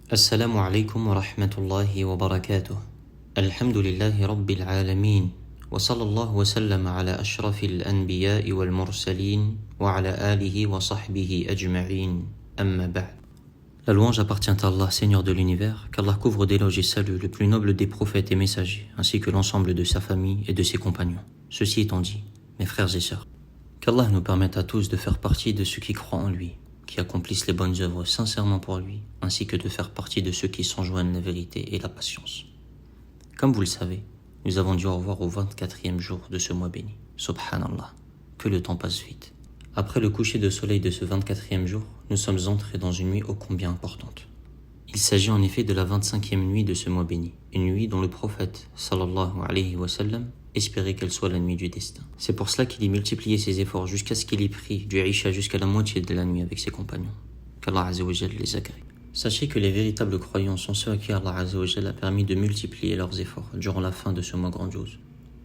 السلام عليكم ورحمة الله وبركاته. الحمد لله رب العالمين، وصلى الله وسلم على أشرف الأنبياء والمرسلين وعلى آله وصحبه أجمعين. أما بعد. La louange appartient à Allah, Seigneur de l'univers, qu'Allah couvre d'éloges et salue le plus noble des prophètes et messagers, ainsi que l'ensemble de sa famille et de ses compagnons. Ceci étant dit, mes frères et sœurs, qu'Allah nous permette à tous de faire partie de ceux qui croient en lui, qui accomplissent les bonnes œuvres sincèrement pour lui, ainsi que de faire partie de ceux qui s'enjoignent la vérité et la patience. Comme vous le savez, nous avons dit au revoir au 24e jour de ce mois béni. Subhanallah, que le temps passe vite. Après le coucher de soleil de ce 24e jour, nous sommes entrés dans une nuit ô combien importante. Il s'agit en effet de la 25e nuit de ce mois béni, une nuit dont le prophète, sallallahu alayhi wa sallam, espérait qu'elle soit la nuit du destin. C'est pour cela qu'il y multipliait ses efforts jusqu'à ce qu'il y prie du Isha jusqu'à la moitié de la nuit avec ses compagnons. Qu'Allah Azza wa Jal les agrée. Sachez que les véritables croyants sont ceux à qui Allah Azza wa Jal a permis de multiplier leurs efforts durant la fin de ce mois grandiose.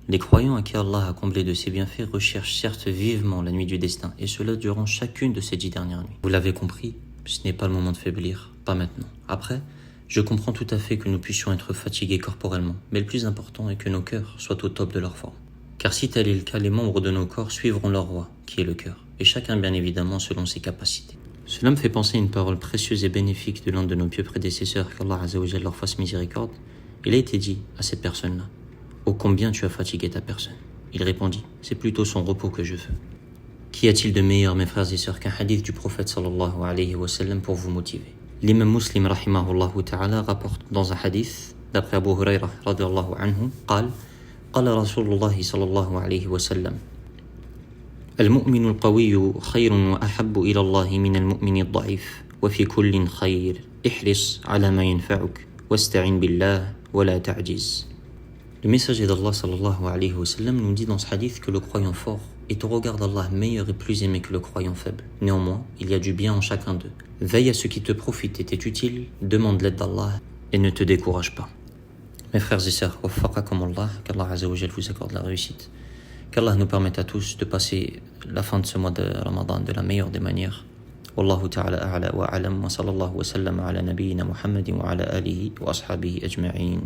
Les croyants à qui Allah a comblé de ses bienfaits recherchent certes vivement la nuit du destin, et cela durant chacune de ces 10 dernières nuits. Vous l'avez compris, ce n'est pas le moment de faiblir, pas maintenant. Après, je comprends tout à fait que nous puissions être fatigués corporellement, mais le plus important est que nos cœurs soient au top de leur forme. Car si tel est le cas, les membres de nos corps suivront leur roi, qui est le cœur, et chacun bien évidemment selon ses capacités. Cela me fait penser à une parole précieuse et bénéfique de l'un de nos pieux prédécesseurs, qu'Allah Azza wa Jalla leur fasse miséricorde. Il a été dit à cette personne-là: « Ô combien tu as fatigué ta personne ?» Il répondit: « C'est plutôt son repos que je veux. » Qu'y a-t-il de meilleur, mes frères et sœurs, qu'un hadith du prophète sallallahu alayhi wa sallam pour vous motiver? L'imam Muslim rahimahullah ta'ala rapporte dans un hadith d'après Abu Huraira radiyallahu anhu قال قال رسول الله صلى الله عليه وسلم المؤمن القوي خير وأحب إلى الله من المؤمن الضعيف وفي كل خير احرص على ما ينفعك واستعن بالله ولا تعجز. Le messager d'Allah sallallahu alayhi wa sallam nous dit dans ce hadith que le croyant fort est au regard d'Allah meilleur et plus aimé que le croyant faible. Néanmoins, il y a du bien en chacun d'eux. Veille à ce qui te profite et t'est utile, demande l'aide d'Allah et ne te décourage pas. Mes frères et sœurs, waffaqakum Allah, qu'Allah Azza wa Jal vous accorde la réussite. Qu'Allah nous permette à tous de passer la fin de ce mois de Ramadan de la meilleure des manières. Wallahu ta'ala a'la wa a'lam wa sallallahu wa sallam ala nabiyyina Muhammadin wa ala alihi wa ashabihi ajma'in.